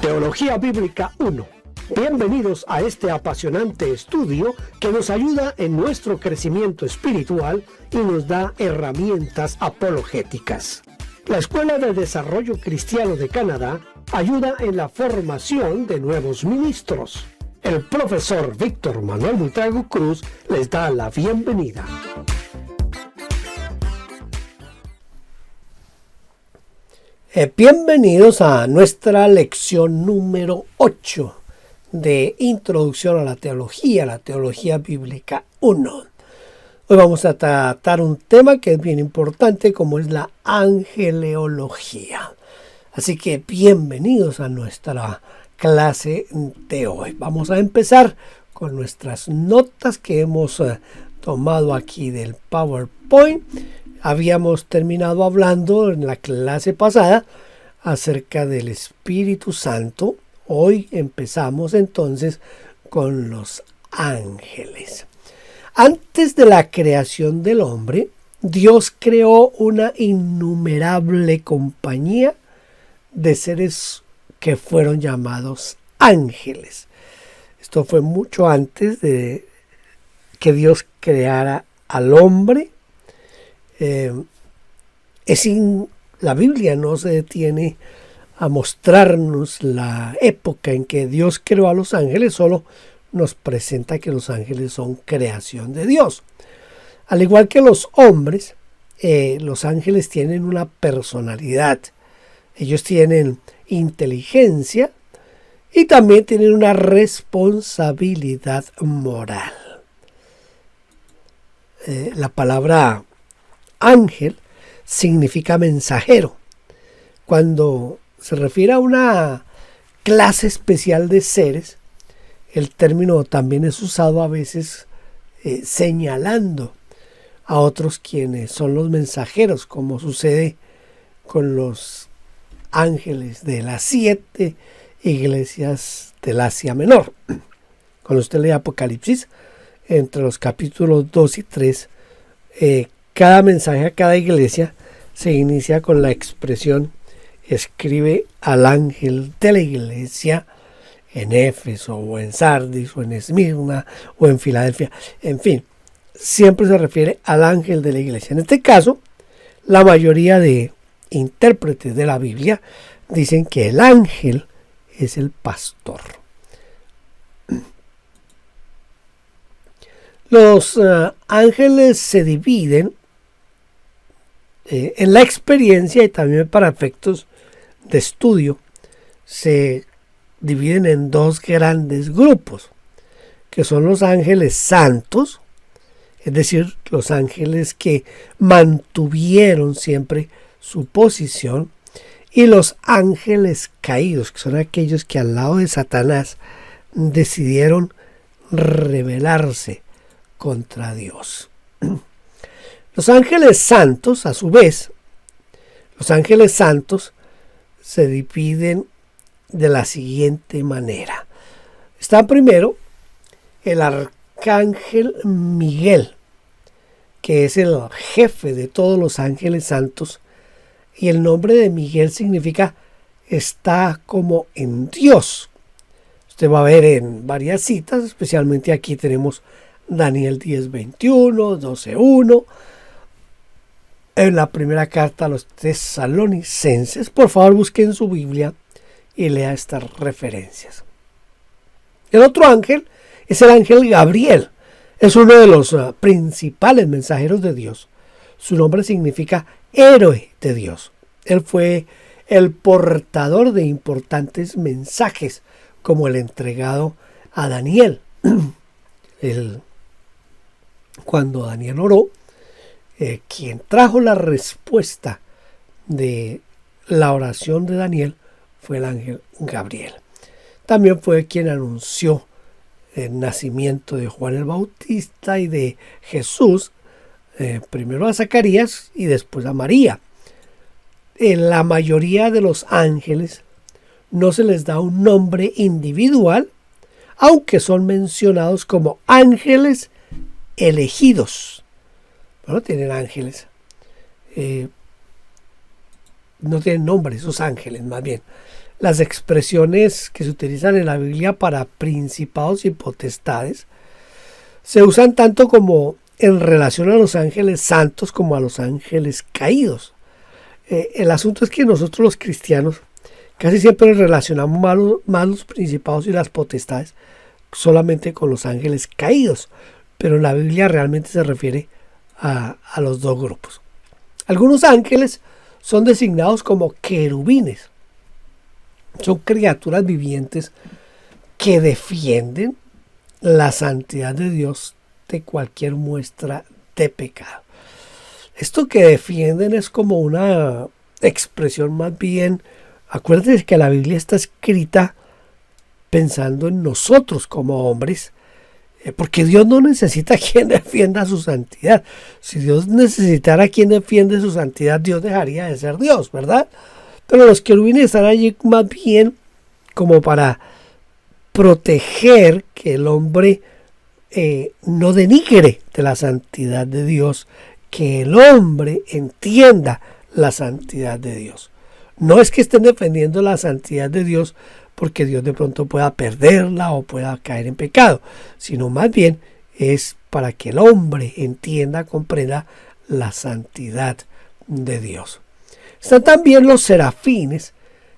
Teología Bíblica 1. Bienvenidos a este apasionante estudio que nos ayuda en nuestro crecimiento espiritual y nos da herramientas apologéticas. La Escuela de Desarrollo Cristiano de Canadá ayuda en la formación de nuevos ministros. El profesor Víctor Manuel Buitrago Cruz les da la bienvenida. Bienvenidos a nuestra lección número 8 de Introducción a la Teología Bíblica 1. Hoy vamos a tratar un tema que es bien importante, como es la angeleología. Así que bienvenidos a nuestra clase de hoy. Vamos a empezar con nuestras notas que hemos tomado aquí del PowerPoint. Habíamos terminado hablando en la clase pasada acerca del Espíritu Santo. Hoy empezamos entonces con los ángeles. Antes de la creación del hombre, Dios creó una innumerable compañía de seres que fueron llamados ángeles. Esto fue mucho antes de que Dios creara al hombre. La Biblia no se detiene a mostrarnos la época en que Dios creó a los ángeles, solo nos presenta que los ángeles son creación de Dios. Al igual que los hombres, los ángeles tienen una personalidad. Ellos tienen inteligencia y también tienen una responsabilidad moral. La palabra ángel significa mensajero. Cuando se refiere a una clase especial de seres, el término también es usado a veces señalando a otros quienes son los mensajeros, como sucede con los ángeles de las 7 iglesias del Asia Menor. Cuando usted lee Apocalipsis, entre los capítulos 2 y 3, cada mensaje a cada iglesia se inicia con la expresión: escribe al ángel de la iglesia en Éfeso, o en Sardis, o en Esmirna, o en Filadelfia. En fin, siempre se refiere al ángel de la iglesia. En este caso, la mayoría de intérpretes de la Biblia dicen que el ángel es el pastor. Los ángeles se dividen en la experiencia y también para efectos de estudio. Se dividen en dos grandes grupos, que son los ángeles santos, es decir, los ángeles que mantuvieron siempre su posición, y los ángeles caídos, que son aquellos que al lado de Satanás decidieron rebelarse contra Dios. Los ángeles santos, a su vez, los ángeles santos se dividen de la siguiente manera. Está primero el arcángel Miguel, que es el jefe de todos los ángeles santos, y el nombre de Miguel significa está como en Dios. Usted va a ver en varias citas, especialmente aquí tenemos Daniel 10:21, 12:1. En la primera carta a los tesalonicenses, por favor busquen su Biblia y lea estas referencias. El otro ángel es el ángel Gabriel. Es uno de los principales mensajeros de Dios. Su nombre significa héroe de Dios. Él fue el portador de importantes mensajes, como el entregado a Daniel. Cuando Daniel oró, quien trajo la respuesta de la oración de Daniel fue el ángel Gabriel. También fue quien anunció el nacimiento de Juan el Bautista y de Jesús, primero a Zacarías y después a María. En la mayoría de los ángeles no se les da un nombre individual, aunque son mencionados como ángeles elegidos. Bueno, tienen ángeles. No tienen nombre esos ángeles, más bien. las expresiones que se utilizan en la Biblia para principados y potestades se usan tanto como en relación a los ángeles santos como a los ángeles caídos. El asunto es que nosotros los cristianos casi siempre relacionamos más los principados y las potestades solamente con los ángeles caídos, pero la Biblia realmente se refiere a los dos grupos. Algunos ángeles son designados como querubines. Son criaturas vivientes que defienden la santidad de Dios de cualquier muestra de pecado. Esto que defienden es como una expresión más bien. Acuérdense que la Biblia está escrita pensando en nosotros como hombres, porque Dios no necesita quien defienda su santidad. Si Dios necesitara quien defiende su santidad, Dios dejaría de ser Dios, ¿verdad? Pero los querubines están allí más bien como para proteger que el hombre no denigre de la santidad de Dios, que el hombre entienda la santidad de Dios. No es que estén defendiendo la santidad de Dios porque Dios de pronto pueda perderla o pueda caer en pecado, sino más bien es para que el hombre entienda, comprenda la santidad de Dios. Están también los serafines,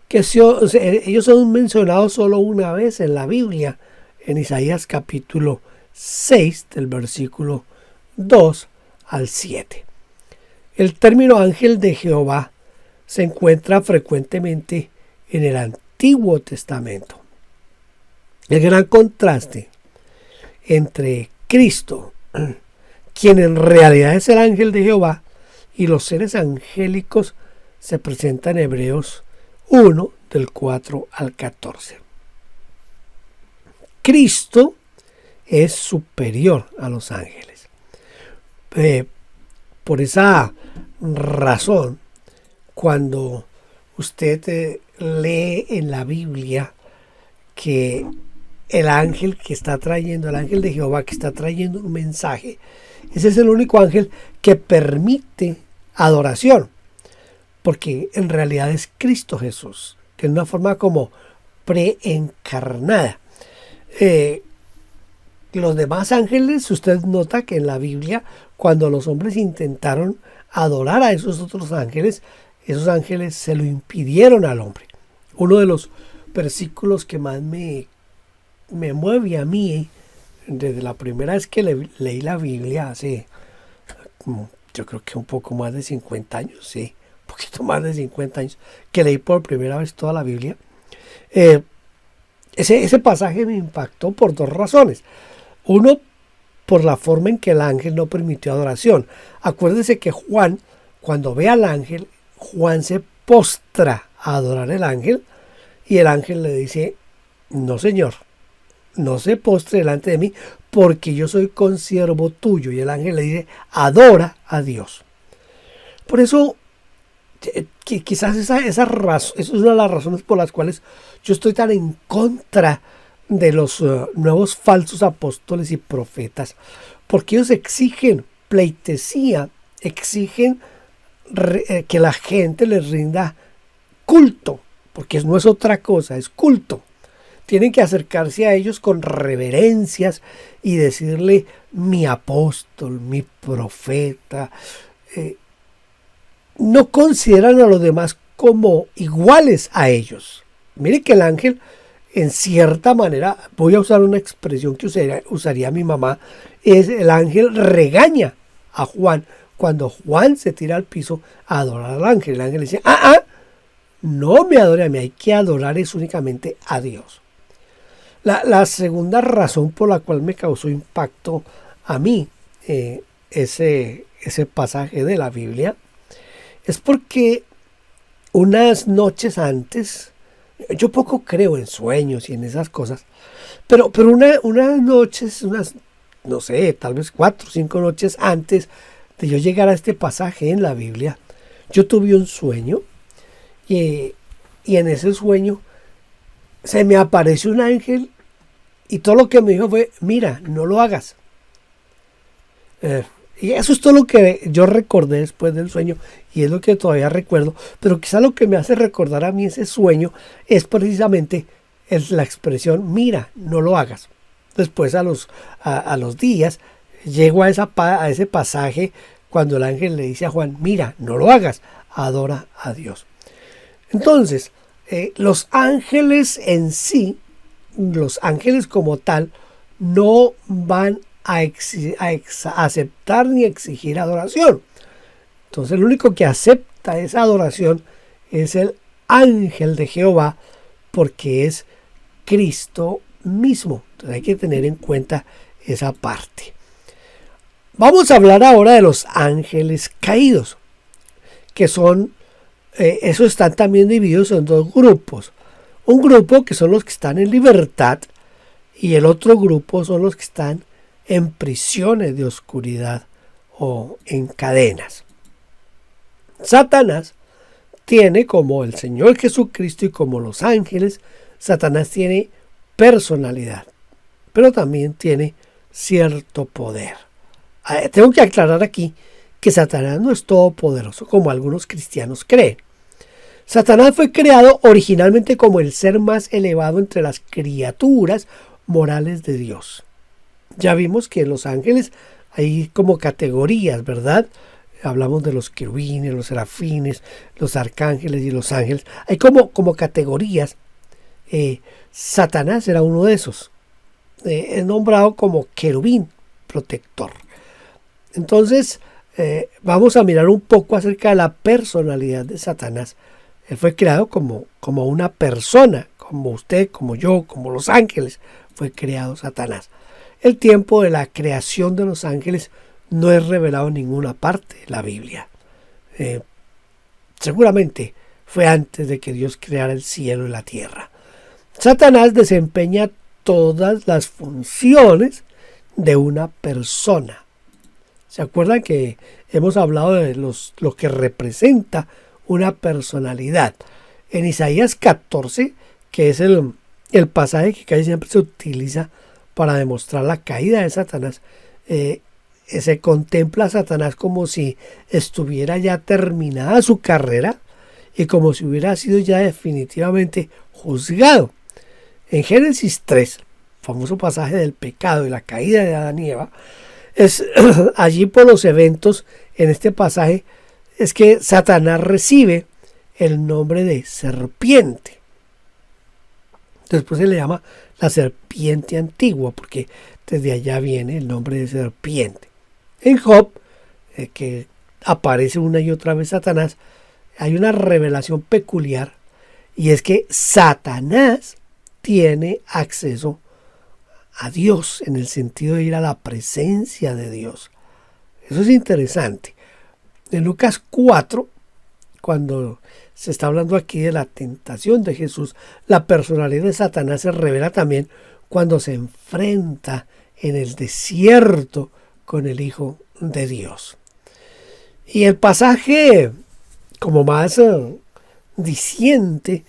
que ellos son mencionados solo una vez en la Biblia, en Isaías capítulo 6, del versículo 2 al 7. El término ángel de Jehová se encuentra frecuentemente en el Antiguo Testamento. El gran contraste entre Cristo, quien en realidad es el ángel de Jehová, y los seres angélicos se presenta en Hebreos 1, del 4 al 14. Cristo es superior a los ángeles. Por esa razón, cuando usted lee en la Biblia que el ángel que está trayendo, el ángel de Jehová que está trayendo un mensaje, ese es el único ángel que permite adoración, porque en realidad es Cristo Jesús, que es una forma como preencarnada. Los demás ángeles, usted nota que en la Biblia, cuando los hombres intentaron adorar a esos otros ángeles se lo impidieron al hombre. Uno de los versículos que más me mueve a mí, desde la primera vez que leí la Biblia, hace yo creo que un poco más de 50 años, sí, un poquito más de 50 años, que leí por primera vez toda la Biblia. Ese pasaje me impactó por dos razones. Uno, por la forma en que el ángel no permitió adoración. Acuérdese que Juan, cuando ve al ángel, Juan se postra a adorar al ángel y el ángel le dice: no, señor, no se postre delante de mí porque yo soy consiervo tuyo. Y el ángel le dice: adora a Dios. Por eso, quizás esa es una de las razones por las cuales yo estoy tan en contra de los nuevos falsos apóstoles y profetas, porque ellos exigen pleitesía, exigen que la gente les rinda culto, porque no es otra cosa, es culto. Tienen que acercarse a ellos con reverencias y decirle: mi apóstol, mi profeta. No consideran a los demás como iguales a ellos. Mire que el ángel, en cierta manera, voy a usar una expresión que usaría mi mamá, es el ángel regaña a Juan cuando Juan se tira al piso a adorar al ángel. El ángel le dice: no me adore a mí, hay que adorar es únicamente a Dios. La segunda razón por la cual me causó impacto a mí ese pasaje de la Biblia es porque unas noches antes, yo poco creo en sueños y en esas cosas, pero unas noches, no sé, tal vez 4 o 5 noches antes de yo llegar a este pasaje en la Biblia, yo tuve un sueño y en ese sueño se me apareció un ángel y todo lo que me dijo fue: mira, no lo hagas. Y eso es todo lo que yo recordé después del sueño y es lo que todavía recuerdo. Pero quizá lo que me hace recordar a mí ese sueño es precisamente la expresión, mira, no lo hagas. Después a los días llego a ese pasaje cuando el ángel le dice a Juan, mira, no lo hagas, adora a Dios. Entonces, los ángeles en sí, los ángeles como tal, no van a aceptar ni exigir adoración. Entonces el único que acepta esa adoración es el ángel de Jehová, porque es Cristo mismo. Entonces hay que tener en cuenta esa parte. Vamos a hablar ahora de los ángeles caídos, que son, esos están también divididos en dos grupos. Un grupo que son los que están en libertad y el otro grupo son los que están en prisiones de oscuridad o en cadenas. Satanás tiene, como el Señor Jesucristo y como los ángeles, Satanás tiene personalidad, pero también tiene cierto poder. Tengo que aclarar aquí que Satanás no es todopoderoso como algunos cristianos creen. Satanás fue creado originalmente como el ser más elevado entre las criaturas morales de Dios. Ya vimos que en los ángeles hay como categorías, ¿verdad? Hablamos de los querubines, los serafines, los arcángeles y los ángeles. Hay como categorías. Satanás era uno de esos. Es nombrado como querubín protector. Entonces, vamos a mirar un poco acerca de la personalidad de Satanás. Él fue creado como una persona, como usted, como yo, como los ángeles. Fue creado Satanás. El tiempo de la creación de los ángeles no es revelado en ninguna parte de la Biblia. Seguramente fue antes de que Dios creara el cielo y la tierra. Satanás desempeña todas las funciones de una persona. ¿Se acuerdan que hemos hablado de lo que representa una personalidad? En Isaías 14, que es el pasaje que casi siempre se utiliza para demostrar la caída de Satanás, se contempla a Satanás como si estuviera ya terminada su carrera y como si hubiera sido ya definitivamente juzgado. En Génesis 3, famoso pasaje del pecado y la caída de Adán y Eva, es allí por los eventos en este pasaje es que Satanás recibe el nombre de serpiente. Después se le llama la serpiente antigua porque desde allá viene el nombre de serpiente. En Job, que aparece una y otra vez Satanás, hay una revelación peculiar y es que Satanás tiene acceso a Dios en el sentido de ir a la presencia de Dios. Eso es interesante. En Lucas 4, cuando se está hablando aquí de la tentación de Jesús, la personalidad de Satanás se revela también cuando se enfrenta en el desierto con el Hijo de Dios. Y el pasaje como más diciente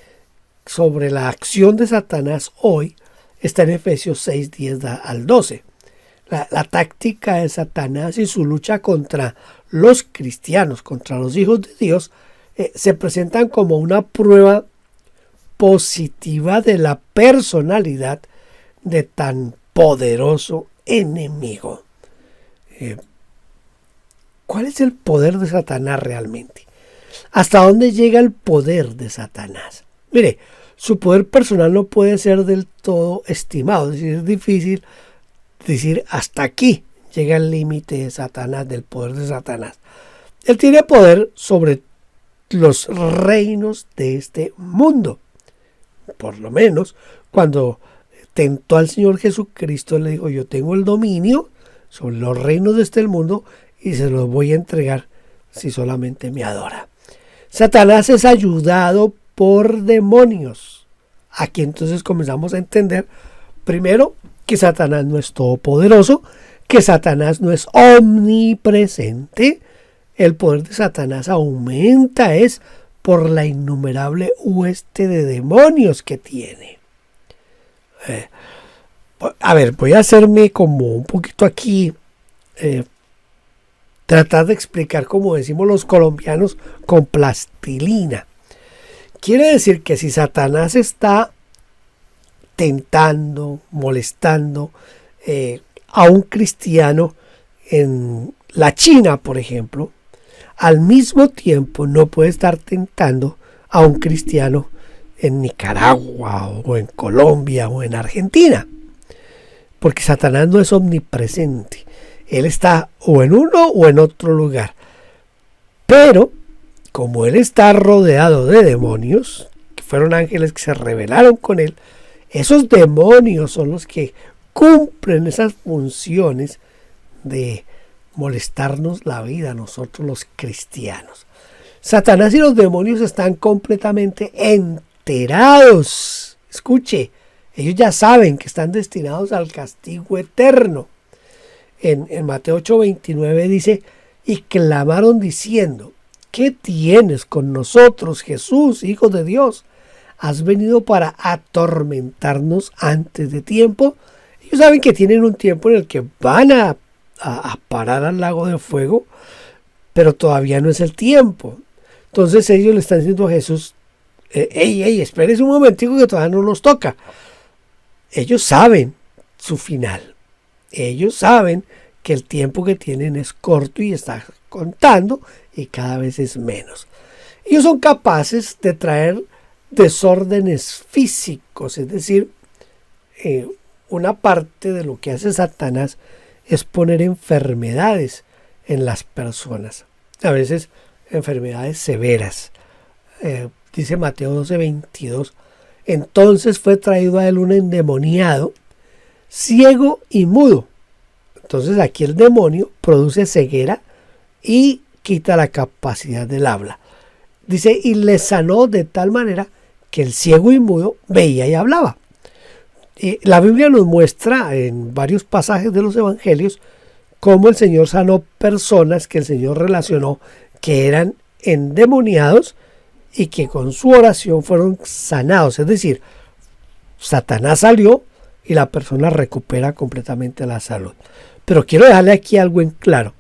sobre la acción de Satanás hoy está en Efesios 6, 10 al 12. La táctica de Satanás y su lucha contra los cristianos, contra los hijos de Dios, se presentan como una prueba positiva de la personalidad de tan poderoso enemigo. ¿Cuál es el poder de Satanás realmente? ¿Hasta dónde llega el poder de Satanás? Mire, su poder personal no puede ser del todo estimado, es decir, es difícil decir hasta aquí llega el límite de Satanás, del poder de Satanás. Él tiene poder sobre los reinos de este mundo. Por lo menos cuando tentó al Señor Jesucristo, le dijo: yo tengo el dominio sobre los reinos de este mundo y se los voy a entregar si solamente me adora. Satanás es ayudado por demonios. Aquí entonces comenzamos a entender primero que Satanás no es todopoderoso, que Satanás no es omnipresente. El poder de Satanás aumenta es por la innumerable hueste de demonios que tiene. A ver, voy a hacerme como un poquito aquí tratar de explicar, como decimos los colombianos, con plastilina. Quiere decir que si Satanás está tentando, molestando a un cristiano en la China, por ejemplo, al mismo tiempo no puede estar tentando a un cristiano en Nicaragua o en Colombia o en Argentina, porque Satanás no es omnipresente. Él está o en uno o en otro lugar. Pero como él está rodeado de demonios, que fueron ángeles que se rebelaron con él, esos demonios son los que cumplen esas funciones de molestarnos la vida a nosotros los cristianos. Satanás y los demonios están completamente enterados. Escuche, ellos ya saben que están destinados al castigo eterno. En Mateo 8:29 dice, y clamaron diciendo, ¿qué tienes con nosotros, Jesús, Hijo de Dios? ¿Has venido para atormentarnos antes de tiempo? Ellos saben que tienen un tiempo en el que van a parar al lago de fuego, pero todavía no es el tiempo. Entonces ellos le están diciendo a Jesús, espérese un momentico que todavía no nos toca. Ellos saben su final. Ellos saben que el tiempo que tienen es corto y está contando y cada vez es menos. Ellos son capaces de traer desórdenes físicos, es decir, una parte de lo que hace Satanás es poner enfermedades en las personas, a veces enfermedades severas. Dice Mateo 12:22, entonces fue traído a él un endemoniado, ciego y mudo. Entonces aquí el demonio produce ceguera y quita la capacidad del habla. Dice, y le sanó de tal manera que el ciego y mudo veía y hablaba. La Biblia nos muestra en varios pasajes de los evangelios cómo el Señor sanó personas que el Señor relacionó que eran endemoniados y que con su oración fueron sanados. Es decir, Satanás salió y la persona recupera completamente la salud. Pero quiero dejarle aquí algo en claro.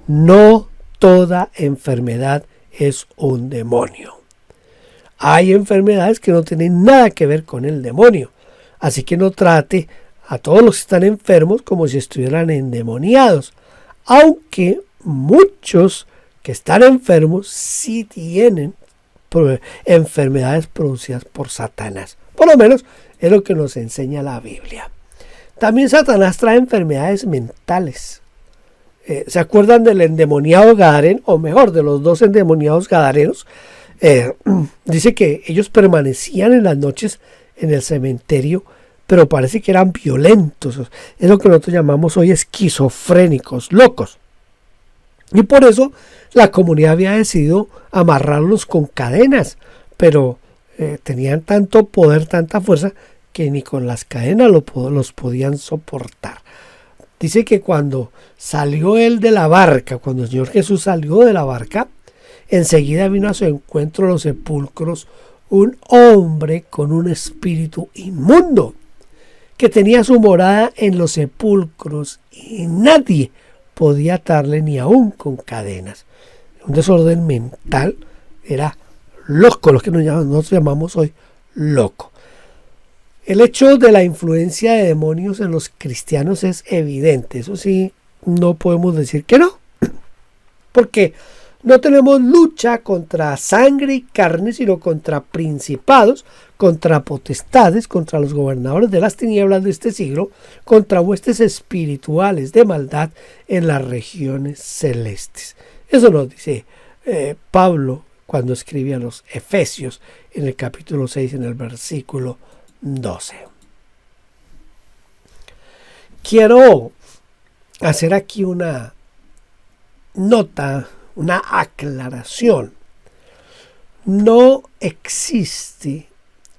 No toda enfermedad es un demonio. Hay enfermedades que no tienen nada que ver con el demonio. Así que no trate a todos los que están enfermos como si estuvieran endemoniados. Aunque muchos que están enfermos sí tienen enfermedades producidas por Satanás. Por lo menos es lo que nos enseña la Biblia. También Satanás trae enfermedades mentales. ¿Se acuerdan del endemoniado Gadareno? O mejor, de los dos endemoniados gadarenos. Dice que ellos permanecían en las noches en el cementerio, pero parece que eran violentos. Es lo que nosotros llamamos hoy esquizofrénicos, locos. Y por eso la comunidad había decidido amarrarlos con cadenas, pero tenían tanto poder, tanta fuerza, que ni con las cadenas los podían soportar. Dice que cuando salió él de la barca, cuando el Señor Jesús salió de la barca, enseguida vino a su encuentro a los sepulcros un hombre con un espíritu inmundo, que tenía su morada en los sepulcros y nadie podía atarle ni aún con cadenas. Un desorden mental, era loco, lo que nosotros llamamos hoy loco. El hecho de la influencia de demonios en los cristianos es evidente, eso sí, no podemos decir que no, porque no tenemos lucha contra sangre y carne, sino contra principados, contra potestades, contra los gobernadores de las tinieblas de este siglo, contra huestes espirituales de maldad en las regiones celestes. Eso nos dice Pablo cuando escribe a los Efesios en el capítulo 6, en el versículo 12. Quiero hacer aquí una nota, una aclaración. No existe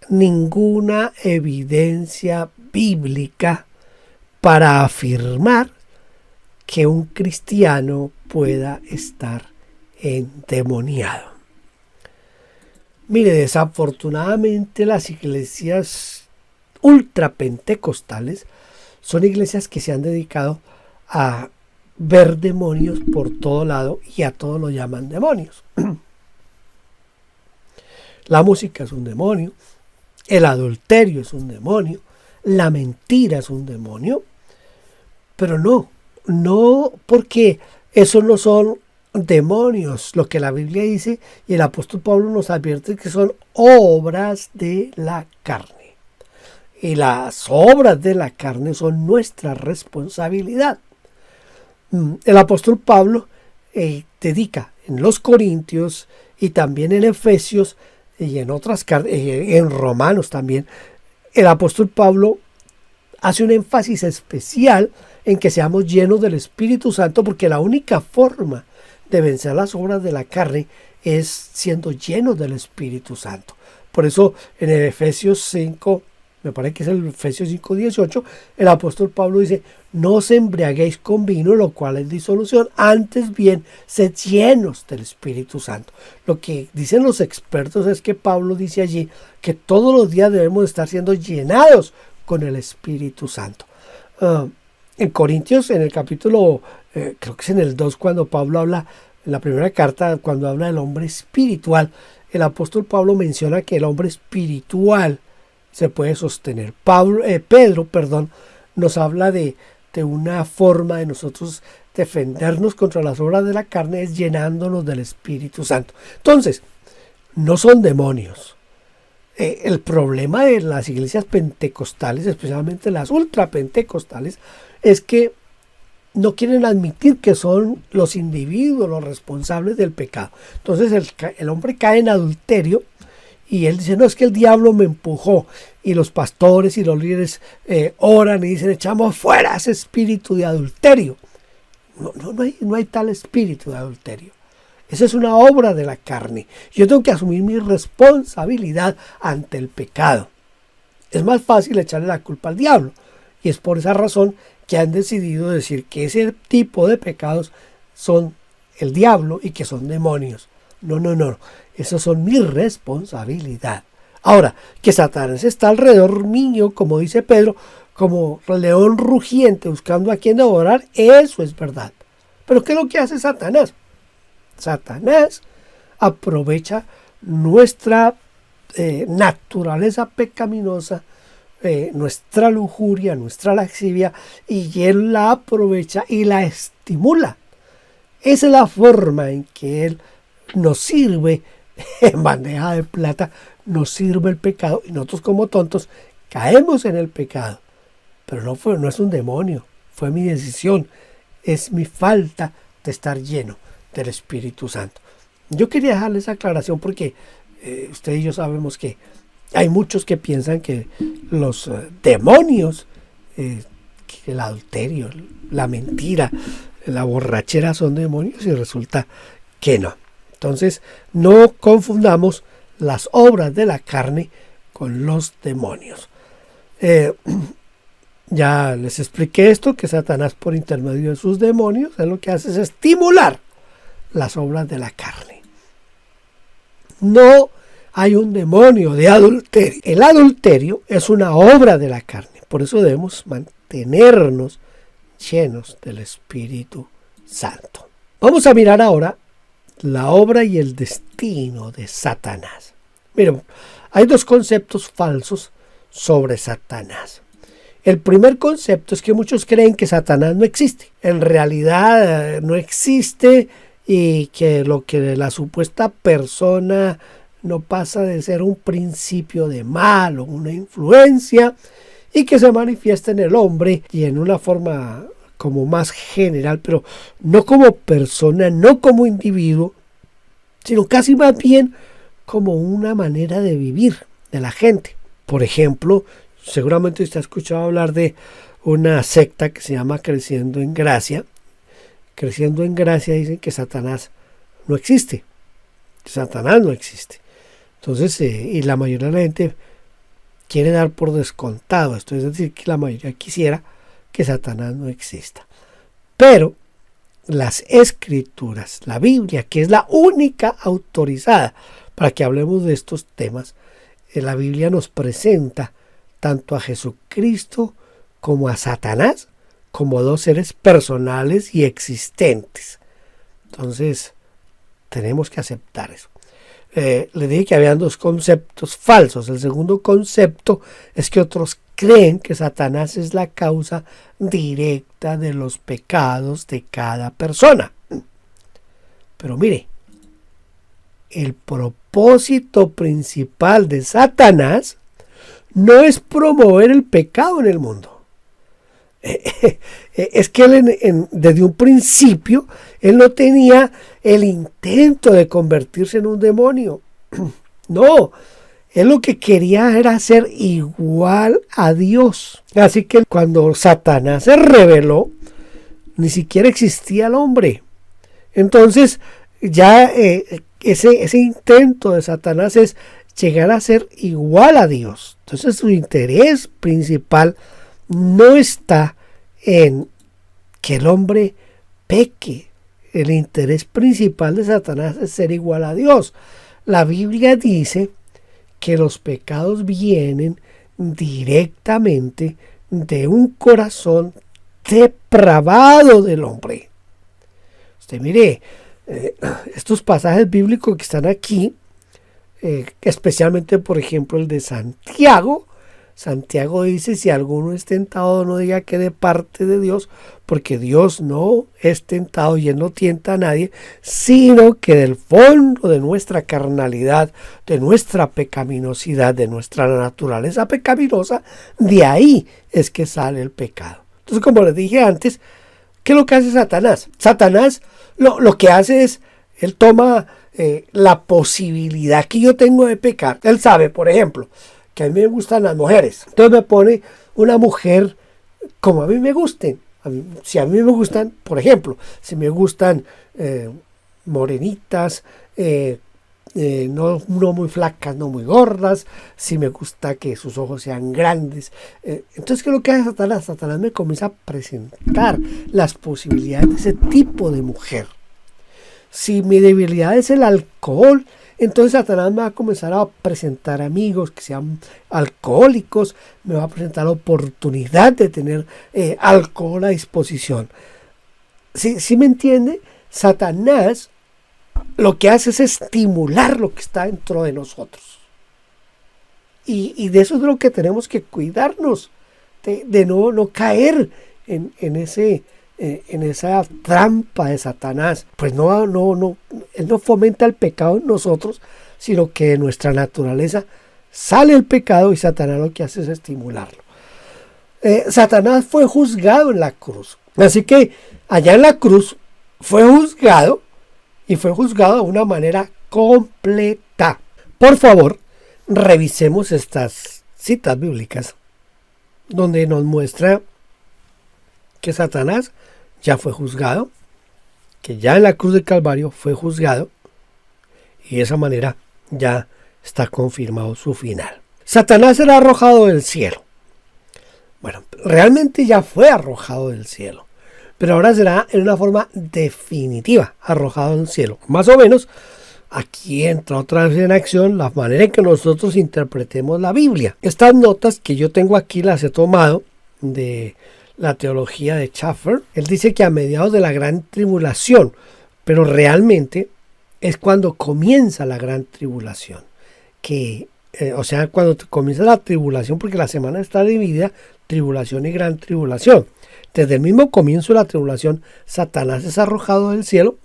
ninguna evidencia bíblica para afirmar que un cristiano pueda estar endemoniado. Mire, desafortunadamente las iglesias ultrapentecostales son iglesias que se han dedicado a ver demonios por todo lado y a todos lo llaman demonios. La música es un demonio, el adulterio es un demonio, la mentira es un demonio, pero no porque esos no son demonios, lo que la Biblia dice y el apóstol Pablo nos advierte que son obras de la carne. Y las obras de la carne son nuestra responsabilidad. El apóstol Pablo dedica en los Corintios y también en Efesios y en otras cartas, en Romanos también, el apóstol Pablo hace un énfasis especial en que seamos llenos del Espíritu Santo, porque la única forma de vencer las obras de la carne es siendo llenos del Espíritu Santo. Por eso en el Efesios 5, me parece que es el Efesios 5:18, el apóstol Pablo dice: no os embriaguéis con vino, lo cual es disolución, antes bien sed llenos del Espíritu Santo. Lo que dicen los expertos es que Pablo dice allí que todos los días debemos estar siendo llenados con el Espíritu Santo. En Corintios, en el capítulo, creo que es en el 2, cuando Pablo habla, en la primera carta, cuando habla del hombre espiritual, el apóstol Pablo menciona que el hombre espiritual se puede sostener. Pedro nos habla de una forma de nosotros defendernos contra las obras de la carne, es llenándonos del Espíritu Santo. Entonces, no son demonios. El problema de las iglesias pentecostales, especialmente las ultrapentecostales, es que no quieren admitir que son los individuos los responsables del pecado. Entonces el hombre cae en adulterio y él dice: no, es que el diablo me empujó. Y los pastores y los líderes oran y dicen: echamos fuera ese espíritu de adulterio. No hay tal espíritu de adulterio. Esa es una obra de la carne. Yo tengo que asumir mi responsabilidad ante el pecado. Es más fácil echarle la culpa al diablo. Y es por esa razón que han decidido decir que ese tipo de pecados son el diablo y que son demonios. No. Eso son mi responsabilidad. Ahora, que Satanás está alrededor mío, como dice Pedro, como león rugiente buscando a quien devorar, eso es verdad. Pero ¿qué es lo que hace Satanás? Satanás aprovecha nuestra naturaleza pecaminosa, nuestra lujuria, nuestra lascivia, y él la aprovecha y la estimula. Esa es la forma en que él nos sirve en bandeja de plata, nos sirve el pecado, y nosotros como tontos caemos en el pecado. Pero no es un demonio, fue mi decisión, es mi falta de estar lleno del Espíritu Santo. Yo quería dejarles esa aclaración porque usted y yo sabemos que hay muchos que piensan que los demonios, que el adulterio, la mentira, la borrachera son demonios, y resulta que no. Entonces, no confundamos las obras de la carne con los demonios. Ya les expliqué esto, que Satanás, por intermedio de sus demonios, lo que hace es estimular las obras de la carne. No hay un demonio de adulterio. El adulterio es una obra de la carne. Por eso debemos mantenernos llenos del Espíritu Santo. Vamos a mirar ahora la obra y el destino de Satanás. Miren, hay dos conceptos falsos sobre Satanás. El primer concepto es que muchos creen que Satanás no existe. En realidad no existe, y que lo que la supuesta persona no pasa de ser un principio de mal o una influencia, y que se manifiesta en el hombre y en una forma como más general, pero no como persona, no como individuo, sino casi más bien como una manera de vivir de la gente. Por ejemplo, seguramente usted ha escuchado hablar de una secta que se llama Creciendo en Gracia. Creciendo en Gracia dicen que Satanás no existe. Satanás no existe. Entonces, y la mayoría de la gente quiere dar por descontado esto, es decir, que la mayoría quisiera que Satanás no exista. Pero las Escrituras, la Biblia, que es la única autorizada para que hablemos de estos temas, la Biblia nos presenta tanto a Jesucristo como a Satanás como dos seres personales y existentes. Entonces, tenemos que aceptar eso. Le dije que habían dos conceptos falsos. El segundo concepto es que otros creen que Satanás es la causa directa de los pecados de cada persona. Pero mire, el propósito principal de Satanás no es promover el pecado en el mundo. Es que él desde un principio él no tenía el intento de convertirse en un demonio. No, él lo que quería era ser igual a Dios. Así que cuando Satanás se rebeló, ni siquiera existía el hombre. Entonces ya ese intento de Satanás es llegar a ser igual a Dios. Entonces su interés principal no está en que el hombre peque. El interés principal de Satanás es ser igual a Dios. La Biblia dice que los pecados vienen directamente de un corazón depravado del hombre. Usted mire, estos pasajes bíblicos que están aquí, especialmente por ejemplo el de Santiago. Santiago dice, si alguno es tentado, no diga que de parte de Dios, porque Dios no es tentado y Él no tienta a nadie, sino que del fondo de nuestra carnalidad, de nuestra pecaminosidad, de nuestra naturaleza pecaminosa, de ahí es que sale el pecado. Entonces, como les dije antes, ¿qué es lo que hace Satanás? Satanás lo que hace es, él toma la posibilidad que yo tengo de pecar. Él sabe, por ejemplo, que a mí me gustan las mujeres. Entonces me pone una mujer como a mí me gusten. Si a mí me gustan, por ejemplo, si me gustan morenitas, no muy flacas, no muy gordas, si me gusta que sus ojos sean grandes. Entonces, ¿qué es lo que hace Satanás? Satanás me comienza a presentar las posibilidades de ese tipo de mujer. Si mi debilidad es el alcohol, entonces Satanás me va a comenzar a presentar amigos que sean alcohólicos, me va a presentar la oportunidad de tener alcohol a disposición. ¿Sí me entiende? Satanás lo que hace es estimular lo que está dentro de nosotros. Y de eso es de lo que tenemos que cuidarnos, de no caer en esa trampa de Satanás. Pues él no fomenta el pecado en nosotros, sino que de nuestra naturaleza sale el pecado y Satanás lo que hace es estimularlo. Satanás fue juzgado en la cruz. Así que allá en la cruz fue juzgado y fue juzgado de una manera completa. Por favor, revisemos estas citas bíblicas donde nos muestra que Satanás ya fue juzgado, que ya en la cruz del Calvario fue juzgado y de esa manera ya está confirmado su final. Satanás será arrojado del cielo. Bueno, realmente ya fue arrojado del cielo, pero ahora será en una forma definitiva arrojado del cielo. Más o menos aquí entra otra vez en acción la manera en que nosotros interpretemos la Biblia. Estas notas que yo tengo aquí las he tomado de la teología de Schaeffer. Él dice que a mediados de la gran tribulación, pero realmente es cuando comienza la gran tribulación, o sea, cuando comienza la tribulación, porque la semana está dividida, tribulación y gran tribulación. Desde el mismo comienzo de la tribulación, Satanás es arrojado del cielo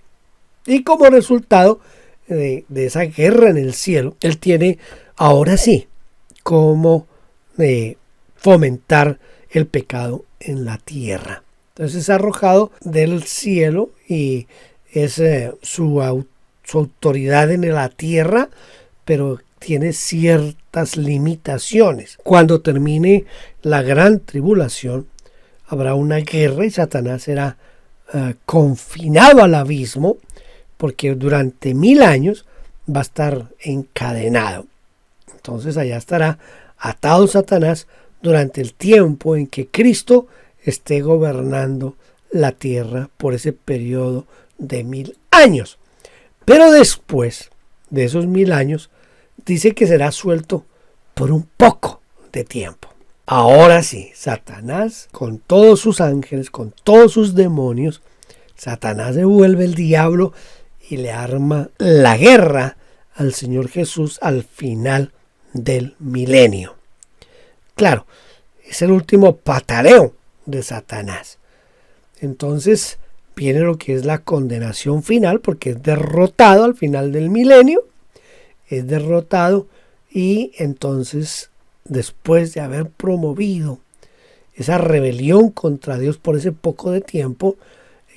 y como resultado de esa guerra en el cielo, él tiene ahora sí como fomentar el pecado en la tierra. Entonces es arrojado del cielo y es su autoridad en la tierra, pero tiene ciertas limitaciones. Cuando termine la gran tribulación, habrá una guerra y Satanás será confinado al abismo, porque durante 1000 años va a estar encadenado. Entonces allá estará atado Satanás durante el tiempo en que Cristo esté gobernando la tierra por ese periodo de 1000 años. Pero después de esos 1000 años, dice que será suelto por un poco de tiempo. Ahora sí, Satanás con todos sus ángeles, con todos sus demonios, Satanás se vuelve el diablo y le arma la guerra al Señor Jesús al final del milenio. Claro, es el último pataleo de Satanás. Entonces viene lo que es la condenación final, porque es derrotado al final del milenio, es derrotado y entonces después de haber promovido esa rebelión contra Dios por ese poco de tiempo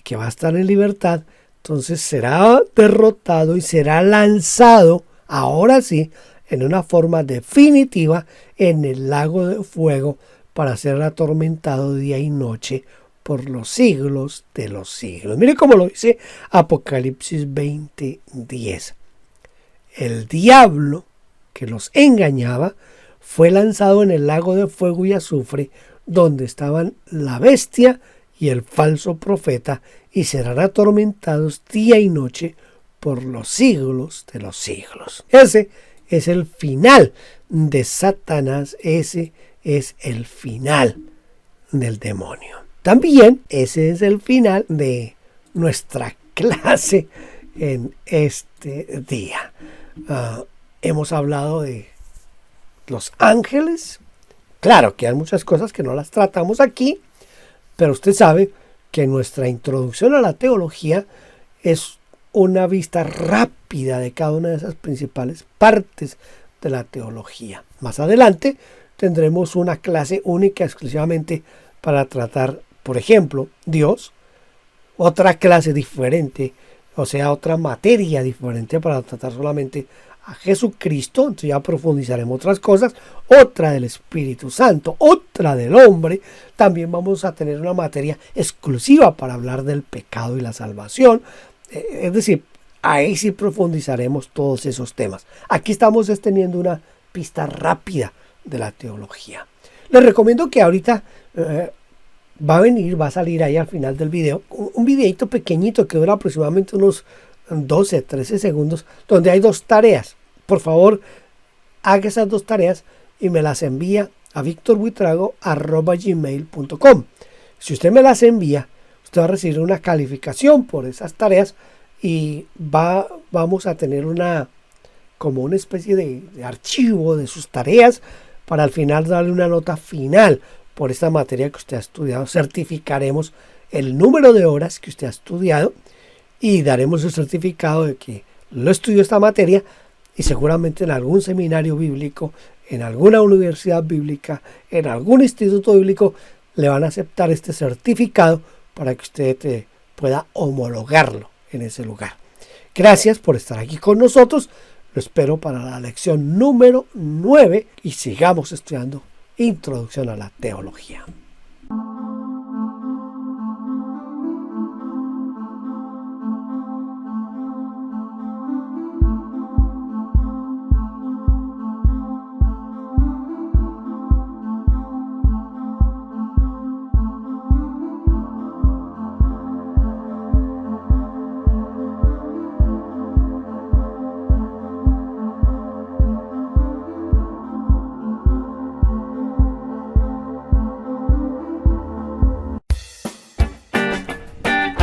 que va a estar en libertad, entonces será derrotado y será lanzado, ahora sí, en una forma definitiva en el lago de fuego para ser atormentado día y noche por los siglos de los siglos. Mire cómo lo dice Apocalipsis 20:10. El diablo que los engañaba fue lanzado en el lago de fuego y azufre, donde estaban la bestia y el falso profeta, y serán atormentados día y noche por los siglos de los siglos. Ese es el final de Satanás, ese es el final del demonio. También ese es el final de nuestra clase en este día. Hemos hablado de los ángeles. Claro que hay muchas cosas que no las tratamos aquí, pero usted sabe que nuestra introducción a la teología es una vista rápida de cada una de esas principales partes de la teología. Más adelante tendremos una clase única exclusivamente para tratar, por ejemplo, Dios, otra clase diferente, o sea, otra materia diferente para tratar solamente a Jesucristo. Entonces ya profundizaremos otras cosas, otra del Espíritu Santo, otra del hombre. También vamos a tener una materia exclusiva para hablar del pecado y la salvación. Es decir, ahí sí profundizaremos todos esos temas. Aquí estamos teniendo una pista rápida de la teología. Les recomiendo que ahorita va a salir ahí al final del video un videito pequeñito que dura aproximadamente unos 12, 13 segundos, donde hay 2 tareas. Por favor, haga esas 2 tareas y me las envía a victorbuitrago@gmail.com. Si usted me las envía, usted va a recibir una calificación por esas tareas y vamos a tener como una especie de archivo de sus tareas para al final darle una nota final por esta materia que usted ha estudiado. Certificaremos el número de horas que usted ha estudiado y daremos el certificado de que lo estudió esta materia, y seguramente en algún seminario bíblico, en alguna universidad bíblica, en algún instituto bíblico le van a aceptar este certificado para que usted pueda homologarlo en ese lugar. Gracias por estar aquí con nosotros. Lo espero para la lección número 9 y sigamos estudiando Introducción a la Teología.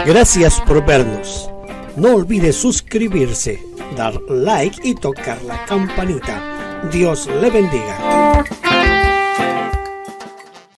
Gracias por vernos. No olvide suscribirse, dar like y tocar la campanita. Dios le bendiga.